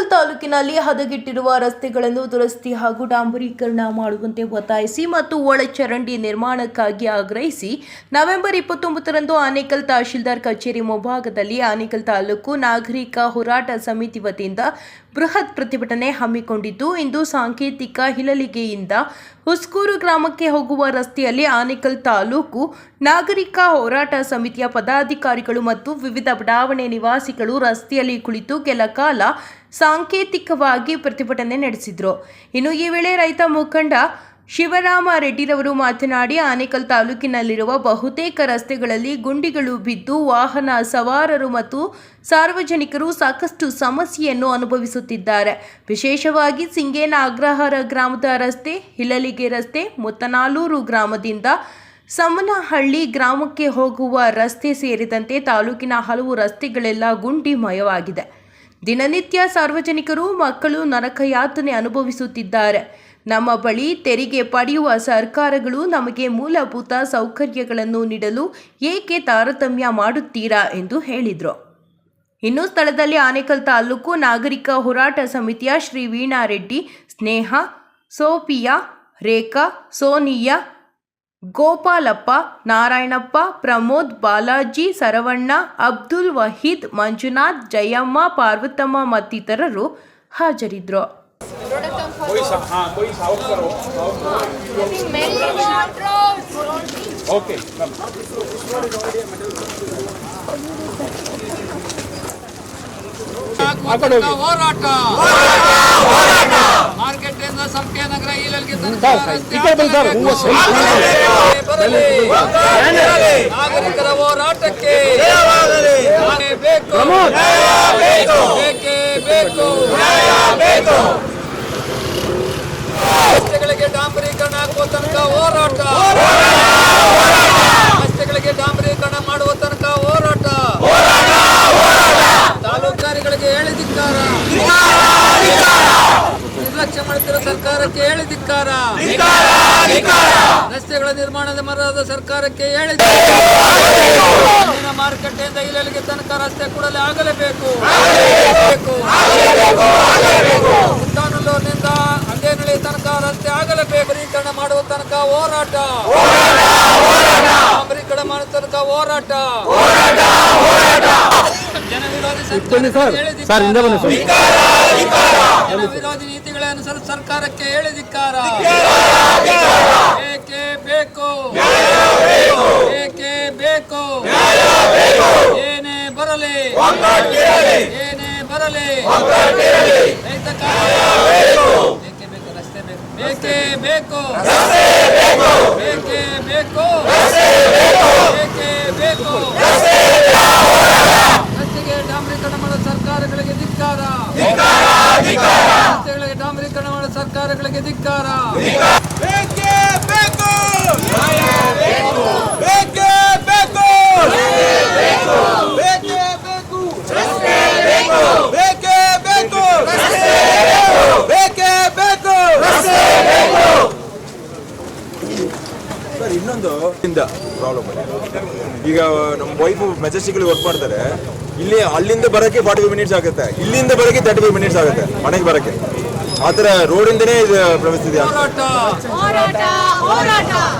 ಆನೇಕಲ್ ತಾಲೂಕಿನಲ್ಲಿ ಹದಗೆಟ್ಟಿರುವ ರಸ್ತೆಗಳನ್ನು ದುರಸ್ತಿ ಹಾಗೂ ಡಾಂಬರೀಕರಣ ಮಾಡುವಂತೆ ಒತ್ತಾಯಿಸಿ ಮತ್ತು ಒಳಚರಂಡಿ ನಿರ್ಮಾಣಕ್ಕಾಗಿ ಆಗ್ರಹಿಸಿ ನವೆಂಬರ್ 29ರಂದು ಆನೇಕಲ್ ತಹಶೀಲ್ದಾರ್ ಕಚೇರಿ ಮುಂಭಾಗದಲ್ಲಿ ಆನೇಕಲ್ ತಾಲೂಕು ನಾಗರಿಕ ಹೋರಾಟ ಸಮಿತಿ ವತಿಯಿಂದ ಬೃಹತ್ ಪ್ರತಿಭಟನೆ ಹಮ್ಮಿಕೊಂಡಿದ್ದು, ಇಂದು ಸಾಂಕೇತಿಕ ಹಿಳಲಿಗೆಯಿಂದ ಹುಸ್ಕೂರು ಗ್ರಾಮಕ್ಕೆ ಹೋಗುವ ರಸ್ತೆಯಲ್ಲಿ ಆನೇಕಲ್ ತಾಲೂಕು ನಾಗರಿಕ ಹೋರಾಟ ಸಮಿತಿಯ ಪದಾಧಿಕಾರಿಗಳು ಮತ್ತು ವಿವಿಧ ಬಡಾವಣೆ ನಿವಾಸಿಗಳು ರಸ್ತೆಯಲ್ಲಿ ಕುಳಿತು ಕೆಲ ಕಾಲ ಸಾಂಕೇತಿಕವಾಗಿ ಪ್ರತಿಭಟನೆ ನಡೆಸಿದರು. ಇನ್ನು ಈ ವೇಳೆ ರೈತ ಮುಖಂಡ ಶಿವರಾಮ ರೆಡ್ಡಿರವರು ಮಾತನಾಡಿ, ಆನೇಕಲ್ ತಾಲೂಕಿನಲ್ಲಿರುವ ಬಹುತೇಕ ರಸ್ತೆಗಳಲ್ಲಿ ಗುಂಡಿಗಳು ಬಿದ್ದು ವಾಹನ ಸವಾರರು ಮತ್ತು ಸಾರ್ವಜನಿಕರು ಸಾಕಷ್ಟು ಸಮಸ್ಯೆಯನ್ನು ಅನುಭವಿಸುತ್ತಿದ್ದಾರೆ. ವಿಶೇಷವಾಗಿ ಸಿಂಗೇನ ಅಗ್ರಹಾರ ಗ್ರಾಮದ ರಸ್ತೆ, ಹಿಳಲಿಗೆ ರಸ್ತೆ, ಮುತ್ತನಾಲೂರು ಗ್ರಾಮದಿಂದ ಸಮನಹಳ್ಳಿ ಗ್ರಾಮಕ್ಕೆ ಹೋಗುವ ರಸ್ತೆ ಸೇರಿದಂತೆ ತಾಲೂಕಿನ ಹಲವು ರಸ್ತೆಗಳೆಲ್ಲ ಗುಂಡಿಮಯವಾಗಿದೆ. ದಿನನಿತ್ಯ ಸಾರ್ವಜನಿಕರು ಮಕ್ಕಳು ನರಕಯಾತನೆ ಅನುಭವಿಸುತ್ತಿದ್ದಾರೆ. ನಮ್ಮ ಬಳಿ ತೆರಿಗೆ ಪಡೆಯುವ ಸರ್ಕಾರಗಳು ನಮಗೆ ಮೂಲಭೂತ ಸೌಕರ್ಯಗಳನ್ನು ನೀಡಲು ಏಕೆ ತಾರತಮ್ಯ ಮಾಡುತ್ತೀರಾ ಎಂದು ಹೇಳಿದರು. ಇನ್ನು ಸ್ಥಳದಲ್ಲಿ ಆನೇಕಲ್ ತಾಲೂಕು ನಾಗರಿಕ ಹೋರಾಟ ಸಮಿತಿಯ ಶ್ರೀ ವೀಣಾ ರೆಡ್ಡಿ, ಸ್ನೇಹ, ಸೋಫಿಯಾ, ರೇಖಾ, ಸೋನಿಯಾ, ಗೋಪಾಲಪ್ಪ, ನಾರಾಯಣಪ್ಪ, ಪ್ರಮೋದ್, ಬಾಲಾಜಿ, ಸರವಣ್ಣ, ಅಬ್ದುಲ್ ವಹೀದ್, ಮಂಜುನಾಥ್, ಜಯಮ್ಮ, ಪಾರ್ವತಮ್ಮ ಮತ್ತಿತರರು ಹಾಜರಿದ್ದರು. ಹೋರಾಟ ಮಾರ್ಕೆಟ್ನಿಂದ ಸಂಖ್ಯೆ ನಗರ ಇಲ್ಲಿಗೆ ನಾಗರಿಕರ ಹೋರಾಟಕ್ಕೆ ಬೇಕು. ರಸ್ತೆಗಳಿಗೆ ಡಾಂಬರೀಕರಣ ಆಗುವ ತನಕ ಹೋರಾಟ, ರಸ್ತೆಗಳಿಗೆ ಡಾಂಬರೀಕರಣ ಮಾಡುವ ತನಕ ಹೋರಾಟ, ತಾಲೂಕಾರಿಗಳಿಗೆ ಹೇಳಿ ಧಿಕ್ಕಾರ, ನಿರ್ಲಕ್ಷ್ಯ ಮಾಡುತ್ತಿರುವ ಸರ್ಕಾರಕ್ಕೆ ಹೇಳಿ ಧಿಕ್ಕಾರ, ರಸ್ತೆಗಳ ನಿರ್ಮಾಣದ ಮರದ ಸರ್ಕಾರಕ್ಕೆ ಹೇಳಿ ಮಾರುಕಟ್ಟೆಯಿಂದ ಇಲ್ಲಿಗೆ ತನಕ ರಸ್ತೆ ಕೂಡಲೇ ಆಗಲೇಬೇಕು. ಮುತ್ತಾನಲ್ಲೂರಿನಿಂದ ಅಂಗೇನಹಳ್ಳಿ ತನಕ ರಸ್ತೆ ಆಗಲೇಬೇಕು. ಡಾಂಬರೀಕರಣ ಮಾಡುವ ತನಕ ಹೋರಾಟ, ಡಾಂಬರೀಕರಣ ಮಾಡುವ ತನಕ ಹೋರಾಟ. ಜನವಿರೋಧಿ ಜನವಿರೋಧಿ ನೀತಿಗಳ ಅನುಸರಿಸಿ ಸರ್ಕಾರಕ್ಕೆ ಹೇಳಿ ಧಿಕ್ಕಾರ. ಏಕೆ ಬೇಕು, ಏಕೆ ಬೇಕು, ಏನೇ ಬರಲಿ, ಏನೇ ಬರಲಿ, ರೈತ ಬೇಕೇ ಬೇಕು, ರಸ್ತೆ ಬೇಕು, ಬೇಕೇ ಬೇಕು, ಬೇಕೇ ಬೇಕು, ಬೇಕೇ ಬೇಕು. ರಸ್ತೆಗೆ ಡಾಂಬರೀಕರಣ ಮಾಡುವ ಸರ್ಕಾರಗಳಿಗೆ ಧಿಕ್ಕಾರ, ರಸ್ತೆಗಳಿಗೆ ಡಾಂಬರೀಕರಣ ಮಾಡುವ ಸರ್ಕಾರಗಳಿಗೆ ಧಿಕ್ಕಾರ. ಬೇಕೇ ಬೇಕು, ಬೇಕೇ ಬೇಕು, ಬೇಕೇ ಬೇಕು, ಬೇಕೇ ಬೇಕು, ಬೇಕೇ ಬೇಕು. ಸರ್, ಇನ್ನೊಂದು ಪ್ರಾಬ್ಲಮ್ ಈಗ ನಮ್ಮ ವೈಫ್ ಮೆಜೆಸ್ಟಿಕ್ ವರ್ಕ್ ಮಾಡ್ತಾರೆ. ಇಲ್ಲಿ ಅಲ್ಲಿಂದ ಬರೋಕ್ಕೆ 45 ಮಿನಿಟ್ಸ್ ಆಗುತ್ತೆ, ಇಲ್ಲಿಂದ ಬರೋಕ್ಕೆ 35 ಮಿನಿಟ್ಸ್ ಆಗುತ್ತೆ ಮನೆಗೆ ಬರೋಕ್ಕೆ. ಆ ಥರ ರೋಡಿಂದನೇ ಇದು ಪ್ರವೇಶಿಸಿದೆ.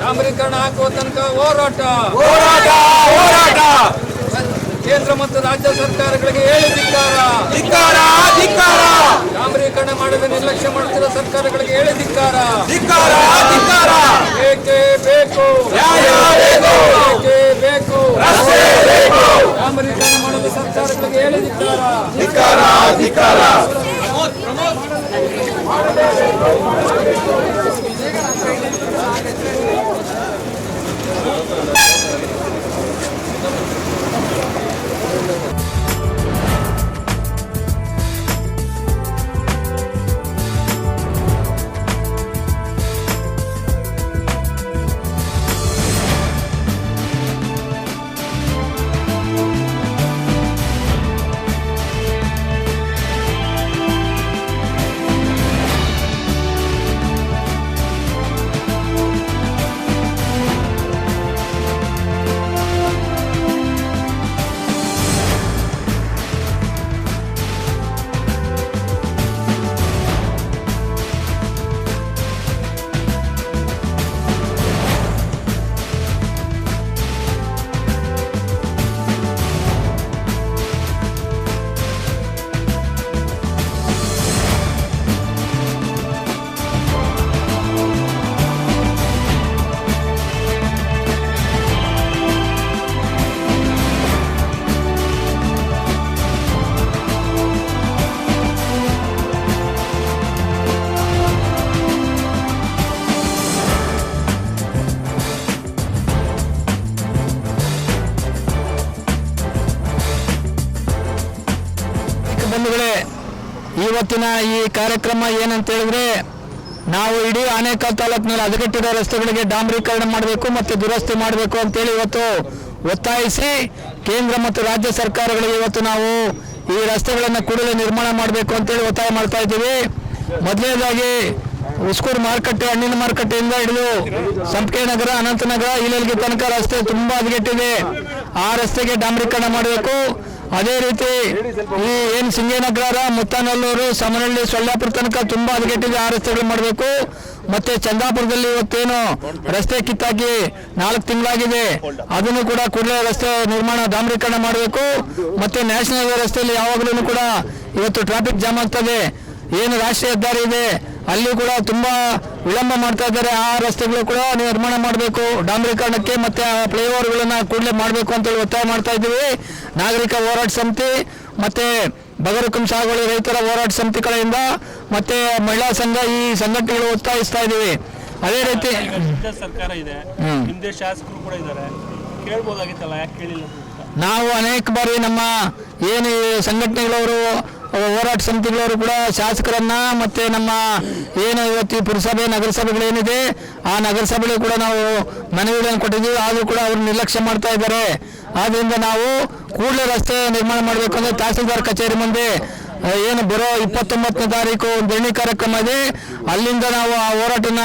ಡಾಂಬರೀಕರಣ ಹಾಕುವ ತನಕ ಹೋರಾಟ, ಕೇಂದ್ರ ಮತ್ತು ರಾಜ್ಯ ಸರ್ಕಾರಗಳಿಗೆ ಹೇಳಿ ಧಿಕ್ಕಾರ. ಡಾಂಬರೀಕರಣ ಮಾಡಲು ನಿರ್ಲಕ್ಷ್ಯ ಮಾಡುತ್ತಿರುವ ಸರ್ಕಾರಗಳಿಗೆ ಹೇಳಿ ಧಿಕ್ಕಾರ. ಬೇಕೇ ಬೇಕು, ಬೇಕೇ ಬೇಕು, ಡಾಂಬರೀಕರಣ ಮಾಡಲು ಸರ್ಕಾರಗಳಿಗೆ ಹೇಳಿ ಧಿಕ್ಕಾರ. ಬಂಧುಗಳೇ, ಇವತ್ತಿನ ಈ ಕಾರ್ಯಕ್ರಮ ಏನಂತ ಹೇಳಿದ್ರೆ, ನಾವು ಇಡೀ ಆನೇಕಲ್ ತಾಲೂಕಿನಲ್ಲಿ ಹದಗೆಟ್ಟಿರೋ ರಸ್ತೆಗಳಿಗೆ ಡಾಂಬರೀಕರಣ ಮಾಡಬೇಕು ಮತ್ತು ದುರಸ್ತಿ ಮಾಡಬೇಕು ಅಂತೇಳಿ ಇವತ್ತು ಒತ್ತಾಯಿಸಿ ಕೇಂದ್ರ ಮತ್ತು ರಾಜ್ಯ ಸರ್ಕಾರಗಳಿಗೆ ಇವತ್ತು ನಾವು ಈ ರಸ್ತೆಗಳನ್ನು ಕೂಡಲೇ ನಿರ್ಮಾಣ ಮಾಡಬೇಕು ಅಂತೇಳಿ ಒತ್ತಾಯ ಮಾಡ್ತಾ ಇದ್ದೀವಿ. ಮೊದಲನೇದಾಗಿ ಉಸ್ಕೂರು ಮಾರುಕಟ್ಟೆ, ಹಣ್ಣಿನ ಮಾರುಕಟ್ಟೆಯಿಂದ ಹಿಡಿದು ಸಂಪಿಗೆ ನಗರ, ಅನಂತನಗರ, ಇಲೆಲ್ಗಿ ತನಕ ರಸ್ತೆ ತುಂಬಾ ಹದಗೆಟ್ಟಿದೆ. ಆ ರಸ್ತೆಗೆ ಡಾಂಬರೀಕರಣ ಮಾಡಬೇಕು. ಅದೇ ರೀತಿ ಈ ಏನು ಸಿಂಗೇನಗರ, ಮುತ್ತಾನಲ್ಲೂರು, ಸಮನಹಳ್ಳಿ, ಸೊಲ್ಲಾಪುರ ತನಕ ತುಂಬಾ ಹದಗೆಟ್ಟಿದೆ. ಆ ರಸ್ತೆಗಳು ಮಾಡಬೇಕು. ಮತ್ತೆ ಚಂದಾಪುರದಲ್ಲಿ ಇವತ್ತೇನು ರಸ್ತೆ ಕಿತ್ತಾಕಿ 4 ತಿಂಗಳಾಗಿದೆ, ಅದನ್ನು ಕೂಡ ಕೂಡಲೇ ರಸ್ತೆ ನಿರ್ಮಾಣ ಡಾಂಬರೀಕರಣ ಮಾಡಬೇಕು. ಮತ್ತೆ ನ್ಯಾಷನಲ್ ರಸ್ತೆಯಲ್ಲಿ ಯಾವಾಗಲೂ ಕೂಡ ಇವತ್ತು ಟ್ರಾಫಿಕ್ ಜಾಮ್ ಆಗ್ತದೆ. ಏನು ರಾಷ್ಟ್ರೀಯ ಹೆದ್ದಾರಿ ಇದೆ ಅಲ್ಲಿ ಕೂಡ ತುಂಬಾ ವಿಳಂಬ ಮಾಡ್ತಾ ಇದ್ದಾರೆ. ಆ ರಸ್ತೆಗಳು ಕೂಡ ನಿರ್ಮಾಣ ಮಾಡಬೇಕು ಡಾಂಬರೀಕರಣಕ್ಕೆ, ಮತ್ತೆ ಆ ಫ್ಲೈಓವರ್ಗಳನ್ನ ಕೂಡಲೇ ಮಾಡಬೇಕು ಅಂತೇಳಿ ಒತ್ತಾಯ ಮಾಡ್ತಾ ಇದ್ದೀವಿ. ನಾಗರಿಕ ಹೋರಾಟ ಸಮಿತಿ ಮತ್ತೆ ಬಗರುಕುಂ ಸಾಗುವಳಿ ರೈತರ ಹೋರಾಟ ಸಮಿತಿ ಕಡೆಯಿಂದ ಮತ್ತೆ ಮಹಿಳಾ ಸಂಘ, ಈ ಸಂಘಟನೆಗಳು ಒತ್ತಾಯಿಸ್ತಾ ಇದ್ದೀವಿ. ಅದೇ ರೀತಿ ಸರ್ಕಾರ ಇದೆ, ಹಿಂದೆ ಶಾಸಕರು ಕೂಡ ಇದ್ದಾರೆ, ಕೇಳ್ಬೋದಾಗಿತ್ತಲ್ಲ, ಯಾಕೆ ಕೇಳಿಲ್ಲ? ನಾವು ಅನೇಕ ಬಾರಿ ನಮ್ಮ ಏನು ಸಂಘಟನೆಗಳವರು, ಹೋರಾಟ ಸಮಿತಿಗಳವರು ಕೂಡ ಶಾಸಕರನ್ನ ಮತ್ತೆ ನಮ್ಮ ಏನು ಇವತ್ತು ಪುರಸಭೆ, ನಗರಸಭೆಗಳೇನಿದೆ ಆ ನಗರಸಭೆಗಳು ಕೂಡ ನಾವು ಮನವಿಗಳನ್ನು ಕೊಟ್ಟಿದ್ದೀವಿ. ಆದರೂ ಕೂಡ ಅವರು ನಿರ್ಲಕ್ಷ್ಯ ಮಾಡ್ತಾ ಇದ್ದಾರೆ. ಆದ್ದರಿಂದ ನಾವು ಕೂಡಲೇ ರಸ್ತೆ ನಿರ್ಮಾಣ ಮಾಡಬೇಕು ಅಂದರೆ ತಹಸೀಲ್ದಾರ್ ಕಚೇರಿ ಮುಂದೆ ಏನು ಬರೋ 29ನೇ ತಾರೀಕು ಧರಣಿ ಕಾರ್ಯಕ್ರಮ ಇದೆ. ಅಲ್ಲಿಂದ ನಾವು ಆ ಹೋರಾಟನ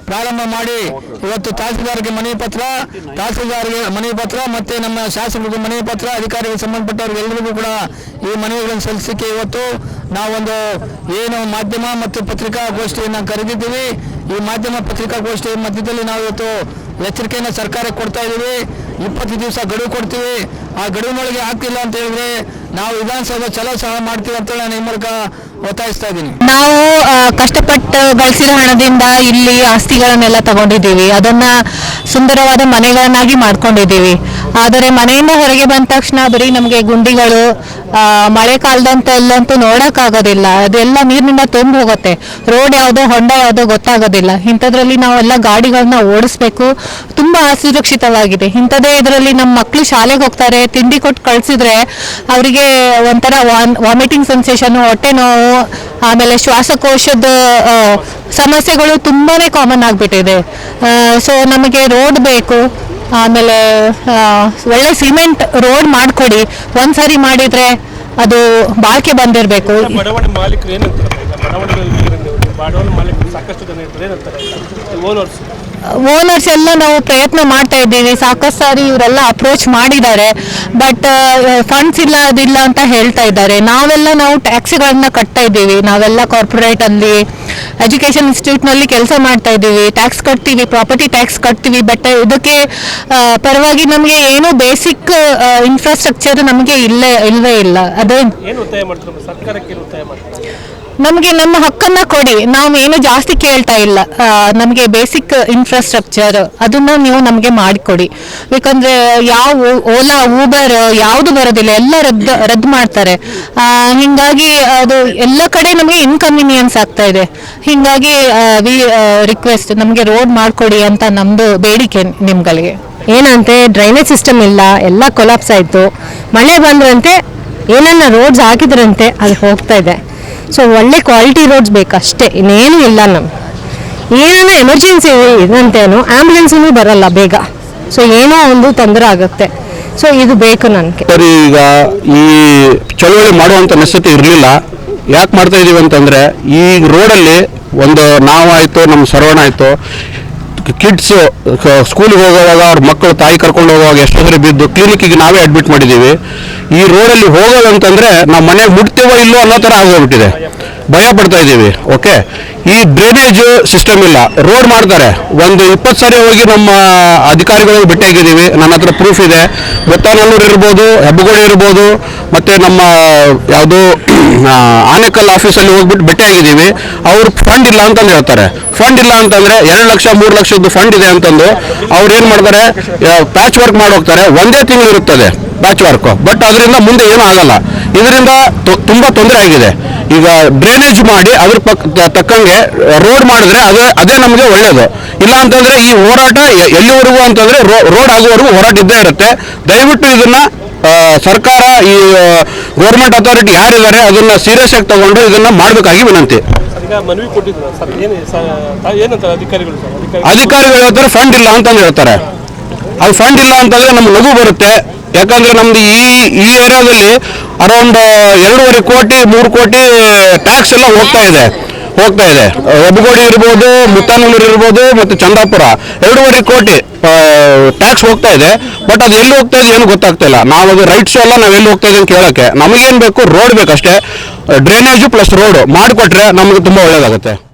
ಪ್ರಾರಂಭ ಮಾಡಿ ಇವತ್ತು ತಹಸೀಲ್ದಾರ್ಗೆ ಮನವಿ ಪತ್ರ, ತಹಸೀಲ್ದಾರ್ಗೆ ಮನವಿ ಪತ್ರ ಮತ್ತೆ ನಮ್ಮ ಶಾಸಕರಿಗೆ ಮನವಿ ಪತ್ರ, ಅಧಿಕಾರಿಗಳಿಗೆ ಸಂಬಂಧಪಟ್ಟವ್ರಿಗೆ ಎಲ್ಲರಿಗೂ ಕೂಡ ಈ ಮನವಿಗಳನ್ನು ಸಲ್ಲಿಸಲಿಕ್ಕೆ ಇವತ್ತು ನಾವೊಂದು ಏನು ಮಾಧ್ಯಮ ಮತ್ತು ಪತ್ರಿಕಾಗೋಷ್ಠಿಯನ್ನು ಕರೆದಿದ್ದೀವಿ. ಈ ಮಾಧ್ಯಮ ಪತ್ರಿಕಾಗೋಷ್ಠಿ ಮಧ್ಯದಲ್ಲಿ ನಾವು ಇವತ್ತು ಎಚ್ಚರಿಕೆಯನ್ನು ಸರ್ಕಾರಕ್ಕೆ ಕೊಡ್ತಾ ಇದ್ದೀವಿ. 20 ದಿವಸ ಗಡುವು ಕೊಡ್ತೀವಿ. ಆ ಗಡುವಿನೊಳಗೆ ಆಗ್ತಿಲ್ಲ ಅಂತ ಹೇಳಿದ್ರೆ ನಾವು ವಿಧಾನಸೌಧ ಚಲೋ ಸಹ ಮಾಡ್ತೀವಿ ಅಂತೇಳಿ ನಾನು ಈ ಮೂಲಕ ಒತ್ತಾಯಿಸ್ತಾ ಇದ್ದೀನಿ. ನಾವು ಕಷ್ಟಪಟ್ಟು ಗಳಿಸಿದ ಹಣದಿಂದ ಇಲ್ಲಿ ಆಸ್ತಿಗಳನ್ನೆಲ್ಲ ತಗೊಂಡಿದ್ದೀವಿ, ಅದನ್ನ ಸುಂದರವಾದ ಮನೆಗಳನ್ನಾಗಿ ಮಾಡ್ಕೊಂಡಿದ್ದೀವಿ. ಆದರೆ ಮನೆಯಿಂದ ಹೊರಗೆ ಬಂದ ತಕ್ಷಣ ಬರೀ ನಮಗೆ ಗುಂಡಿಗಳು, ಮಳೆಗಾಲದಂತಲ್ಲಂತೂ ನೋಡೋಕ್ಕಾಗೋದಿಲ್ಲ, ಅದೆಲ್ಲ ನೀರಿನಿಂದ ತುಂಬ ಹೋಗುತ್ತೆ. ರೋಡ್ ಯಾವುದೋ, ಹೊಂಡ ಯಾವುದೋ ಗೊತ್ತಾಗೋದಿಲ್ಲ. ಇಂಥದ್ರಲ್ಲಿ ನಾವೆಲ್ಲ ಗಾಡಿಗಳನ್ನ ಓಡಿಸ್ಬೇಕು, ತುಂಬ ಅಸುರಕ್ಷಿತವಾಗಿದೆ. ಇಂಥದ್ದೇ ಇದರಲ್ಲಿ ನಮ್ಮ ಮಕ್ಕಳು ಶಾಲೆಗೆ ಹೋಗ್ತಾರೆ, ತಿಂಡಿ ಕೊಟ್ಟು ಕಳಿಸಿದ್ರೆ ಅವರಿಗೆ ಒಂಥರ ವಾಮಿಟಿಂಗ್ ಸೆನ್ಸೇಷನ್, ಹೊಟ್ಟೆ ನೋವು, ಆಮೇಲೆ ಶ್ವಾಸಕೋಶದ ಸಮಸ್ಯೆಗಳು ತುಂಬಾನೇ ಕಾಮನ್ ಆಗಿಬಿಟ್ಟಿದೆ. ಸೊ ನಮಗೆ ರೋಡ್ ಬೇಕು, ಆಮೇಲೆ ಒಳ್ಳೆ ಸಿಮೆಂಟ್ ರೋಡ್ ಮಾಡಿಕೊಡಿ. ಒಂದ್ಸರಿ ಮಾಡಿದ್ರೆ ಅದು ಬಾಳ್ಕೆ ಬಂದಿರಬೇಕು. ಬಡವಣೆ ಮಾಲೀಕರು ಏನಂತಾರೆ? ಬಡವಣೆ ಮಾಲೀಕರು ಸಾಕಷ್ಟು ಜನ ಇರ್ತಾರೆ, ಏನಂತಾರೆ ಓನರ್ಸ್ ಎಲ್ಲ ನಾವು ಪ್ರಯತ್ನ ಮಾಡ್ತಾ ಇದ್ದೀವಿ. ಸಾಕಷ್ಟು ಸಾರಿ ಇವರೆಲ್ಲ ಅಪ್ರೋಚ್ ಮಾಡಿದ್ದಾರೆ, ಬಟ್ ಫಂಡ್ಸ್ ಇಲ್ಲ, ಅದಿಲ್ಲ ಅಂತ ಹೇಳ್ತಾ ಇದ್ದಾರೆ. ನಾವು ಟ್ಯಾಕ್ಸ್ಗಳನ್ನ ಕಟ್ತಾ ಇದ್ದೀವಿ. ನಾವೆಲ್ಲ ಕಾರ್ಪೊರೇಟ್ ಅಲ್ಲಿ ಎಜುಕೇಶನ್ ಇನ್ಸ್ಟಿಟ್ಯೂಟ್ನಲ್ಲಿ ಕೆಲಸ ಮಾಡ್ತಾ ಇದ್ದೀವಿ. ಟ್ಯಾಕ್ಸ್ ಕಟ್ತೀವಿ, ಪ್ರಾಪರ್ಟಿ ಟ್ಯಾಕ್ಸ್ ಕಟ್ತೀವಿ. ಬಟ್ ಇದಕ್ಕೆ ಪರವಾಗಿ ನಮಗೆ ಏನು ಬೇಸಿಕ್ ಇನ್ಫ್ರಾಸ್ಟ್ರಕ್ಚರ್ ನಮಗೆ ಇಲ್ಲವೇ ಇಲ್ಲ. ಅದೇ ಏನು ಒತ್ತಾಯ ಮಾಡ್ತಾರೆ ಸರ್ಕಾರಕ್ಕೆ? ಏನು ಒತ್ತಾಯ ಮಾಡ್ತಾರೆ? ನಮಗೆ ನಮ್ಮ ಹಕ್ಕನ್ನ ಕೊಡಿ, ನಾವು ಏನು ಜಾಸ್ತಿ ಕೇಳ್ತಾ ಇಲ್ಲ. ನಮಗೆ ಬೇಸಿಕ್ ಇನ್ಫ್ರಾಸ್ಟ್ರಕ್ಚರ್ ಅದನ್ನ ನೀವು ನಮಗೆ ಮಾಡಿಕೊಡಿ. ಯಾಕಂದ್ರೆ ಯಾವ ಓಲಾ, ಊಬರ್ ಯಾವುದು ಬರೋದಿಲ್ಲ, ಎಲ್ಲ ರದ್ದು ಮಾಡ್ತಾರೆ. ಹಿಂಗಾಗಿ ಅದು ಎಲ್ಲ ಕಡೆ ನಮಗೆ ಇನ್ಕನ್ವೀನಿಯನ್ಸ್ ಆಗ್ತಾ ಇದೆ. ಹಿಂಗಾಗಿ ವಿ ರಿಕ್ವೆಸ್ಟ್, ನಮಗೆ ರೋಡ್ ಮಾಡಿಕೊಡಿ ಅಂತ ನಮ್ಮದು ಬೇಡಿಕೆ ನಿಮ್ಗಳಿಗೆ. ಏನಂತೆ ಡ್ರೈನೇಜ್ ಸಿಸ್ಟಮ್ ಇಲ್ಲ, ಎಲ್ಲ ಕೊಲಾಪ್ಸ್ ಆಯಿತು. ಮಳೆ ಬಂದ್ರಂತೆ ಏನನ್ನ ರೋಡ್ಸ್ ಹಾಕಿದ್ರಂತೆ ಅದು ಹೋಗ್ತಾ ಇದೆ. ಸೊ ಒಳ್ಳೆ ಕ್ವಾಲಿಟಿ ರೋಡ್ಸ್ ಬೇಕಷ್ಟೇ, ಇನ್ನೇನು ಇಲ್ಲ. ಏನೋ ಎಮರ್ಜೆನ್ಸಿ ಇದಂತೇನು ಆ್ಯಂಬುಲೆನ್ಸೂ ಬರಲ್ಲ ಬೇಗ. ಸೊ ಏನೋ ಒಂದು ತೊಂದರೆ ಆಗುತ್ತೆ. ಸೊ ಇದು ಬೇಕು ನನಗೆ. ಸರಿ, ಈಗ ಈ ಚಳುವಳಿ ಮಾಡುವಂಥ ನೆಸೆಸಿಟಿ ಇರಲಿಲ್ಲ. ಯಾಕೆ ಮಾಡ್ತಾ ಇದೀವಿ ಅಂತಂದರೆ, ಈ ರೋಡಲ್ಲಿ ಒಂದು ನಾವಾಯಿತು, ನಮ್ಮ ಸರ್ವಣ ಆಯಿತು, ಕಿಡ್ಸ್ ಸ್ಕೂಲಿಗೆ ಹೋಗುವಾಗ ಅವ್ರ ಮಕ್ಕಳು ತಾಯಿ ಕರ್ಕೊಂಡು ಹೋಗುವಾಗ ಎಷ್ಟೋ ಸರಿ ಬಿದ್ದು ಕ್ಲಿನಿಕ್ಕಿಗೆ ನಾವೇ ಅಡ್ಮಿಟ್ ಮಾಡಿದ್ದೀವಿ. ಈ ರೋಡಲ್ಲಿ ಹೋಗೋದಂತಂದರೆ ನಾವು ಮನೆಗೆ ಮುಟ್ತೀವೋ ಇಲ್ಲೋ ಅನ್ನೋ ಥರ ಆಗೋಗ್ಬಿಟ್ಟಿದೆ. ಭಯ ಪಡ್ತಾ ಇದ್ದೀವಿ. ಓಕೆ, ಈ ಡ್ರೈನೇಜ್ ಸಿಸ್ಟಮ್ ಇಲ್ಲ. ರೋಡ್ ಮಾಡ್ತಾರೆ, ಒಂದು 20 ಸಾರಿ ಹೋಗಿ ನಮ್ಮ ಅಧಿಕಾರಿಗಳಿಗೆ ಭೇಟಿಯಾಗಿದ್ದೀವಿ. ನನ್ನ ಹತ್ರ ಪ್ರೂಫ್ ಇದೆ. ಮುತ್ತಾನಲ್ಲೂರು ಇರ್ಬೋದು, ಹೆಬ್ಬಗೋಡಿ ಇರ್ಬೋದು, ಮತ್ತು ನಮ್ಮ ಯಾವುದು ಆನೇಕಲ್ ಆಫೀಸಲ್ಲಿ ಹೋಗ್ಬಿಟ್ಟು ಭೇಟಿಯಾಗಿದ್ದೀವಿ. ಅವರು ಫಂಡ್ ಇಲ್ಲ ಅಂತಂದು ಹೇಳ್ತಾರೆ. ಫಂಡ್ ಇಲ್ಲ ಅಂತಂದರೆ 2 ಲಕ್ಷ 3 ಲಕ್ಷದ್ದು ಫಂಡ್ ಇದೆ ಅಂತಂದು ಅವ್ರು ಏನು ಮಾಡ್ತಾರೆ, ಪ್ಯಾಚ್ ವರ್ಕ್ ಮಾಡಿ ಹೋಗ್ತಾರೆ. ಒಂದೇ ತಿಂಗಳು ಇರುತ್ತದೆ ಪ್ಯಾಚ್ ವರ್ಕ್, ಬಟ್ ಅದರಿಂದ ಮುಂದೆ ಏನೂ ಆಗಲ್ಲ. ಇದರಿಂದ ತುಂಬ ತೊಂದರೆ ಆಗಿದೆ. ಈಗ ಡ್ರೈನೇಜ್ ಮಾಡಿ ಅದ್ರ ತಕ್ಕಂಗೆ ರೋಡ್ ಮಾಡಿದ್ರೆ ಅದೇ ನಮಗೆ ಒಳ್ಳೆಯದು. ಇಲ್ಲ ಅಂತಂದರೆ ಈ ಹೋರಾಟ ಎಲ್ಲಿವರೆಗೂ ಅಂತಂದರೆ ರೋಡ್ ಆಗುವವರೆಗೂ ಹೋರಾಟ ಇದ್ದೇ ಇರುತ್ತೆ. ದಯವಿಟ್ಟು ಇದನ್ನು ಸರ್ಕಾರ ಈ ಗೌರ್ಮೆಂಟ್ ಅಥಾರಿಟಿ ಯಾರಿದ್ದಾರೆ ಅದನ್ನ ಸೀರಿಯಸ್ ಆಗಿ ತಗೊಂಡು ಇದನ್ನ ಮಾಡಬೇಕಾಗಿ ವಿನಂತಿ. ಈಗ ಮನವಿ ಕೊಟ್ಟಿದ್ರು ಸರ್, ಏನಂತಾರೆ ಅಧಿಕಾರಿಗಳು ಸರ್? ಅಧಿಕಾರಿಗಳು ಹೇಳ್ತಾರೆ ಫಂಡ್ ಇಲ್ಲ ಅಂತಂದು ಹೇಳ್ತಾರೆ. ಅದು ಫಂಡ್ ಇಲ್ಲ ಅಂತಂದ್ರೆ ನಮ್ಗೆ ನಗು ಬರುತ್ತೆ. ಯಾಕಂದ್ರೆ ನಮ್ದು ಈ ಏರಿಯಾದಲ್ಲಿ ಅರೌಂಡ್ 2.5 ಕೋಟಿ 3 ಕೋಟಿ ಟ್ಯಾಕ್ಸ್ ಎಲ್ಲ ಹೋಗ್ತಾ ಇದೆ. ಹೆಬ್ಬಗೋಡಿ ಇರ್ಬೋದು, ಮುತ್ತಾನೂರು ಇರ್ಬೋದು, ಮತ್ತು ಚಂದಾಪುರ 2.5 ಕೋಟಿ ಟ್ಯಾಕ್ಸ್ ಹೋಗ್ತಾ ಇದೆ. ಬಟ್ ಅದು ಎಲ್ಲಿ ಹೋಗ್ತಾ ಇದೆ ಏನು ಗೊತ್ತಾಗ್ತಾ ಇಲ್ಲ. ನಾವು ಅದು ರೈಟ್ಸು ಅಲ್ಲ, ನಾವು ಎಲ್ಲಿ ಹೋಗ್ತಾ ಇದೆ ಅಂತ ಕೇಳೋಕ್ಕೆ. ನಮಗೇನು ಬೇಕು, ರೋಡ್ ಬೇಕಷ್ಟೇ. ಡ್ರೈನೇಜು ಪ್ಲಸ್ ರೋಡು ಮಾಡಿಕೊಟ್ರೆ ನಮಗೆ ತುಂಬ ಒಳ್ಳೇದಾಗುತ್ತೆ.